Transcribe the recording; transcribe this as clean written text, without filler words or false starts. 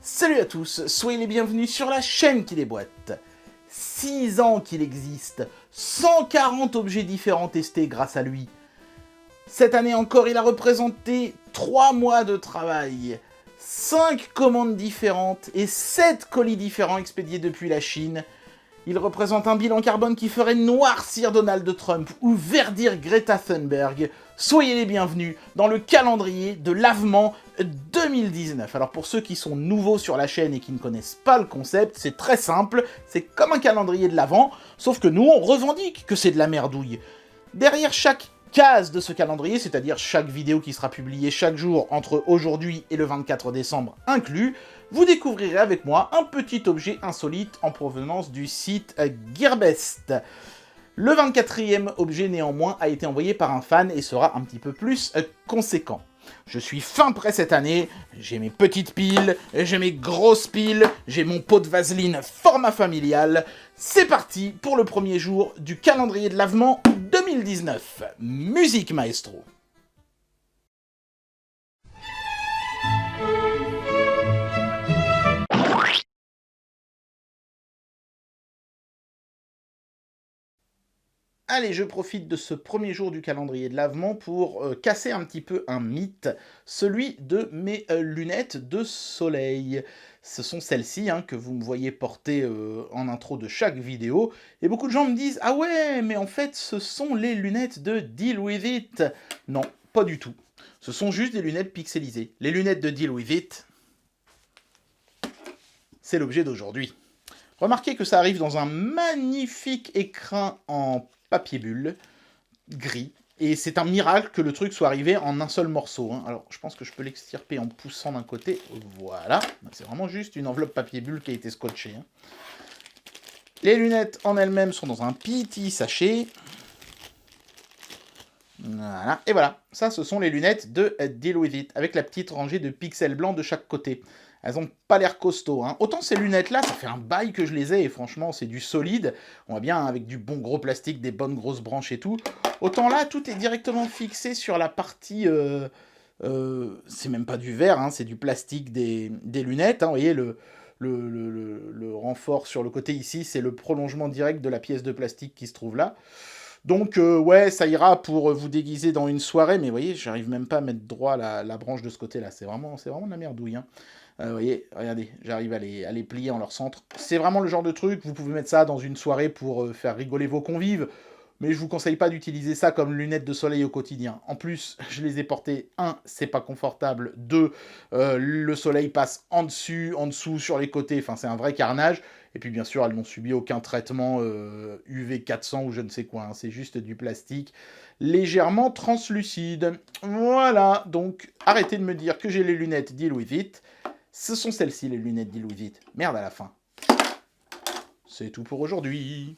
Salut à tous, soyez les bienvenus sur la chaîne qui déboîte. 6 ans qu'il existe, 140 objets différents testés grâce à lui. Cette année encore, il a représenté 3 mois de travail, 5 commandes différentes et 7 colis différents expédiés depuis la Chine. Il représente un bilan carbone qui ferait noircir Donald Trump ou verdir Greta Thunberg. Soyez les bienvenus dans le calendrier de l'Avent 2019. Alors pour ceux qui sont nouveaux sur la chaîne et qui ne connaissent pas le concept, c'est très simple, c'est comme un calendrier de l'Avent, sauf que nous on revendique que c'est de la merdouille. Derrière chaque case de ce calendrier, c'est-à-dire chaque vidéo qui sera publiée chaque jour entre aujourd'hui et le 24 décembre inclus, vous découvrirez avec moi un petit objet insolite en provenance du site Gearbest. Le 24e objet néanmoins a été envoyé par un fan et sera un petit peu plus conséquent. Je suis fin prêt cette année, j'ai mes petites piles, j'ai mes grosses piles, j'ai mon pot de vaseline format familial. C'est parti pour le premier jour du calendrier de l'Avent 2019. Musique maestro. Allez, je profite de ce premier jour du calendrier de l'Avent pour casser un petit peu un mythe, celui de mes lunettes de soleil. Ce sont celles-ci que vous me voyez porter en intro de chaque vidéo, et beaucoup de gens me disent « Ah ouais, mais en fait, ce sont les lunettes de Deal With It !» Non, pas du tout. Ce sont juste des lunettes pixelisées. Les lunettes de Deal With It, c'est l'objet d'aujourd'hui. Remarquez que ça arrive dans un magnifique écrin en papier bulle, gris, et c'est un miracle que le truc soit arrivé en un seul morceau. Alors, je pense que je peux l'extirper en poussant d'un côté, voilà. C'est vraiment juste une enveloppe papier bulle qui a été scotchée. Les lunettes en elles-mêmes sont dans un petit sachet. Voilà, et voilà. Ça, ce sont les lunettes de Deal With It, avec la petite rangée de pixels blancs de chaque côté. Elles ont pas l'air costauds. Autant ces lunettes-là, ça fait un bail que je les ai, et franchement, c'est du solide. On voit bien, avec du bon gros plastique, des bonnes grosses branches et tout. Autant là, tout est directement fixé sur la partie... c'est même pas du verre, c'est du plastique des lunettes. Vous voyez, le renfort sur le côté ici, c'est le prolongement direct de la pièce de plastique qui se trouve là. Donc, ouais, ça ira pour vous déguiser dans une soirée, mais vous voyez, j'arrive même pas à mettre droit la branche de ce côté-là. C'est vraiment de la merdouille. Vous voyez, regardez, j'arrive à les plier en leur centre. C'est vraiment le genre de truc, vous pouvez mettre ça dans une soirée pour faire rigoler vos convives, mais je vous conseille pas d'utiliser ça comme lunettes de soleil au quotidien. En plus, je les ai portées, 1, c'est pas confortable, 2, le soleil passe en dessus, en dessous, sur les côtés, enfin c'est un vrai carnage. Et puis bien sûr, elles n'ont subi aucun traitement UV 400 ou je ne sais quoi, c'est juste du plastique légèrement translucide. Voilà, donc arrêtez de me dire que j'ai les lunettes Deal With It. Ce sont celles-ci les lunettes Deal With It. Merde à la fin. C'est tout pour aujourd'hui.